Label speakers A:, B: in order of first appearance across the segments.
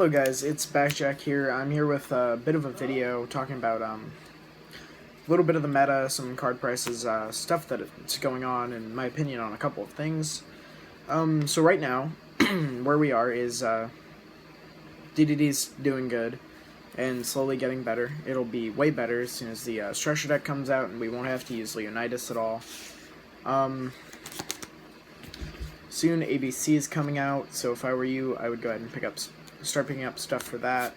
A: Hello guys, it's Backjack here. I'm here with a bit of a video talking about a little bit of the meta, some card prices, stuff that's going on, and my opinion on a couple of things. So right now, where we are is DDD's doing good and slowly getting better. It'll be way better as soon as the structure deck comes out, and we won't have to use Leonidas at all. Soon ABC is coming out, so if I were you, I would go ahead and start picking up stuff for that.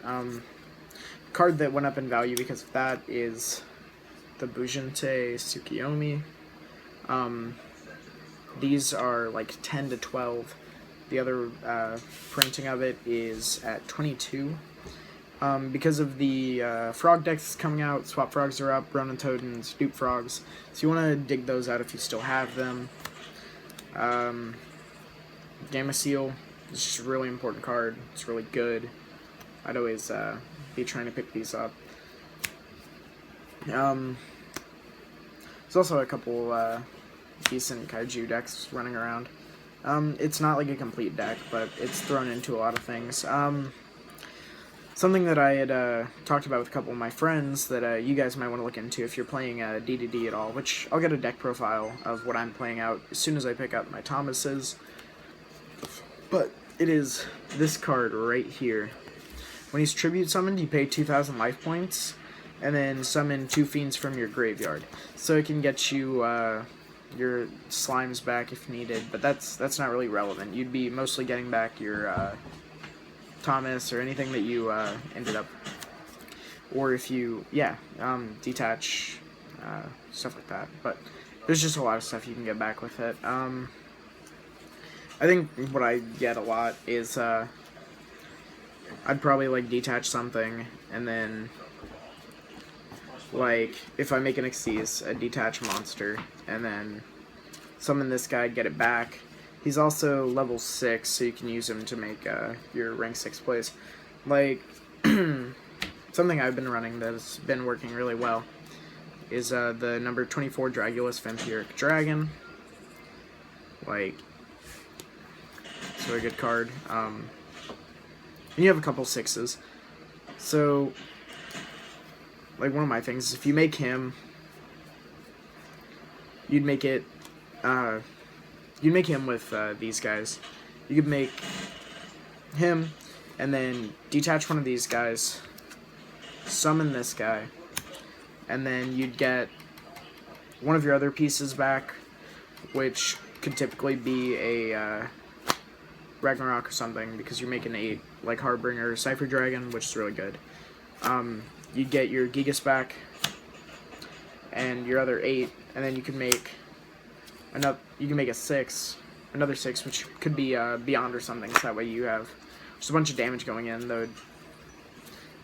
A: Card that went up in value because of that is the Bujinte Tsukiyomi. These are like 10 to 12. The other printing of it is at 22. Because of the frog decks coming out, Swap Frogs are up, Ronin Totems, Dupe Frogs. So you want to dig those out if you still have them. Gamma Seal is just a really important card. It's really good. I'd always be trying to pick these up. There's also a couple decent Kaiju decks running around. It's not like a complete deck, but it's thrown into a lot of things. Something that I had talked about with a couple of my friends that you guys might want to look into if you're playing DDD at all, which I'll get a deck profile of what I'm playing out as soon as I pick up my Thomases. But it is this card right here. When he's tribute summoned, you pay 2,000 life points, and then summon 2 fiends from your graveyard. So it can get you your slimes back if needed, but that's not really relevant. You'd be mostly getting back your Thomas or anything that you ended up, or if you detach stuff like that. But there's just a lot of stuff you can get back with it. I think what I get a lot is I'd probably like detach something, and then like if I make an Xyz, I'd detach monster, and then summon this guy, get it back. He's also level 6, so you can use him to make your rank 6 plays. Like something I've been running that's been working really well is the number 24 Dragulus Vampiric Dragon. Like, it's a really good card. And you have a couple 6s. So, like, one of my things is if you make him, you'd make him with these guys. You could make him, and then detach one of these guys, summon this guy, and then you'd get one of your other pieces back, which could typically be a Ragnarok or something, because you're making 8, like Harbinger, Cypher Dragon, which is really good. You'd get your Gigas back, and your other 8, and then you can make another another 6, which could be Beyond or something, so that way you have just a bunch of damage going in, though it'd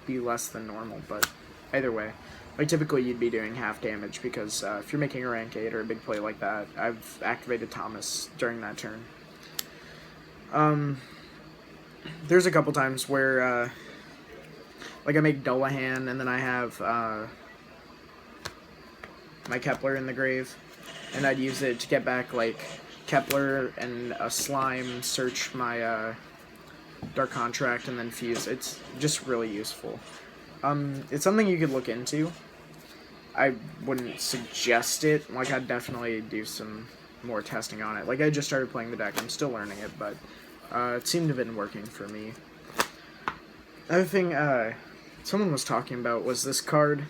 A: be less than normal, but either way. Like, typically you'd be doing half damage, because if you're making a rank 8 or a big play like that, I've activated Thomas during that turn. There's a couple times where, like, I make Dullahan, and then I have my Kepler in the grave, and I'd use it to get back, like, Kepler and a slime, search my Dark Contract, and then fuse. It's just really useful. It's something you could look into. I wouldn't suggest it. Like, I'd definitely do some more testing on it. Like, I just started playing the deck. I'm still learning it, but it seemed to have been working for me. Another thing someone was talking about was this card.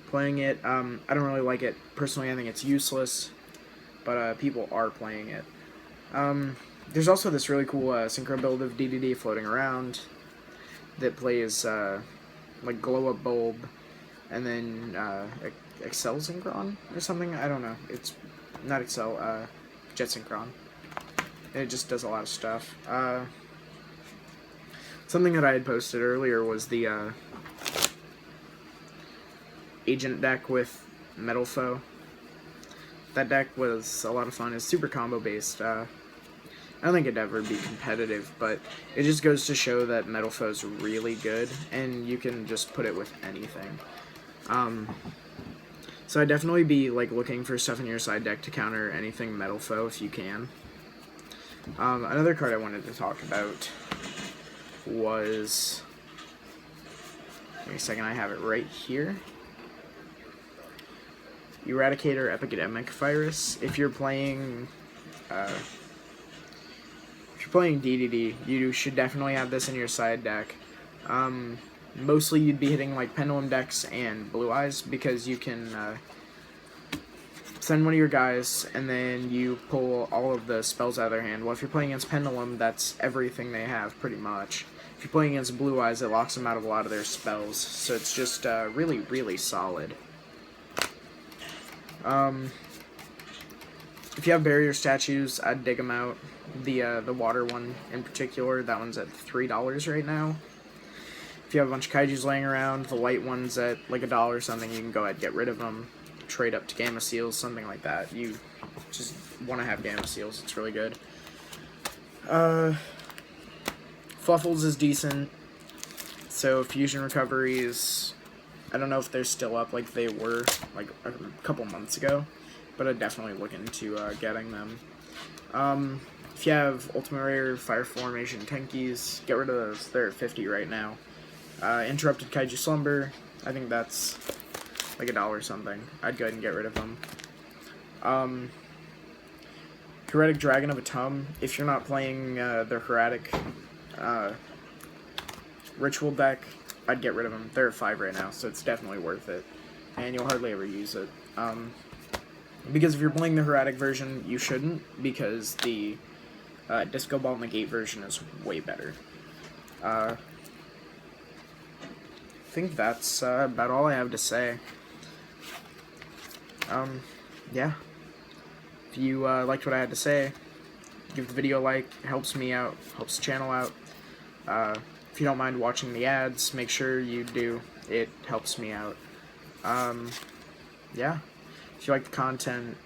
A: Playing it, I don't really like it. Personally, I think it's useless, but people are playing it. There's also this really cool synchro build of DDD floating around that plays like Glow Up Bulb, and then Excel Synchron or something. I don't know. It's not Excel, Jet Synchron. And it just does a lot of stuff. Something that I had posted earlier was the Agent deck with Metal Foe. That deck was a lot of fun. It's super combo based. I don't think it'd ever be competitive, but it just goes to show that Metal Foe's really good, and you can just put it with anything. So I'd definitely be like looking for stuff in your side deck to counter anything Metal Foe if you can. Another card I wanted to talk about was, wait a second, I have it right here. Eradicator Epidemic Virus. If you're playing DDD, you should definitely have this in your side deck. Mostly you'd be hitting like Pendulum decks and Blue Eyes, because you can send one of your guys and then you pull all of the spells out of their hand. Well, if you're playing against Pendulum, that's everything they have pretty much. If you're playing against Blue Eyes, it locks them out of a lot of their spells, so it's just really, really solid. If you have barrier statues, I'd dig them out. The water one in particular, that one's at $3 right now. If you have a bunch of kaijus laying around, the white one's at like $1 or something, you can go ahead and get rid of them. Trade up to Gamma Seals, something like that. You just want to have Gamma Seals, it's really good. Fluffles is decent. So Fusion Recoveries, I don't know if they're still up like they were like a couple months ago, but I'd definitely look into getting them. If you have Ultimate Rare Fire Formation Tenkis, get rid of those. They're at 50 right now. Interrupted Kaiju Slumber, I think that's like $1 or something. I'd go ahead and get rid of them. Heretic Dragon of Atum, if you're not playing the Heretic Ritual deck, I'd get rid of them. They're at 5 right now, so it's definitely worth it. And you'll hardly ever use it. Because if you're playing the Heretic version, you shouldn't, because the Disco Ball Negate version is way better. I think that's about all I have to say. Yeah. If you liked what I had to say, give the video a like. It helps me out, helps the channel out. If you don't mind watching the ads, make sure you do. It helps me out. Yeah. If you like the content,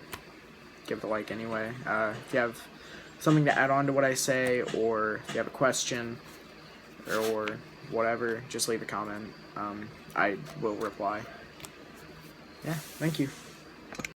A: give it a like anyway. If you have something to add on to what I say, or if you have a question, or whatever, just leave a comment. I will reply. Yeah, thank you.